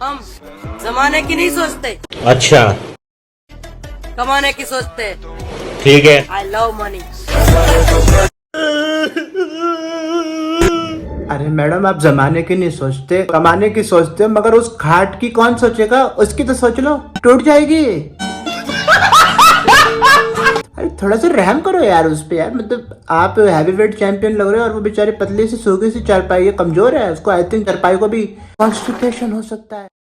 हम जमाने की नहीं सोचते, अच्छा कमाने की सोचते। ठीक है। I love money. अरे मैडम, आप जमाने की नहीं सोचते, कमाने की सोचते हो, मगर उस खाट की कौन सोचेगा? उसकी तो सोच लो, टूट जाएगी। अरे थोड़ा सा रहम करो यार उस पे यार। मतलब आप हैवी वेट चैंपियन लग रहे हो और वो बेचारी पतली सी सूखी सी चारपाई है, कमजोर है, उसको आई थिंक चारपाई को भी कॉन्स्टिपेशन हो सकता है।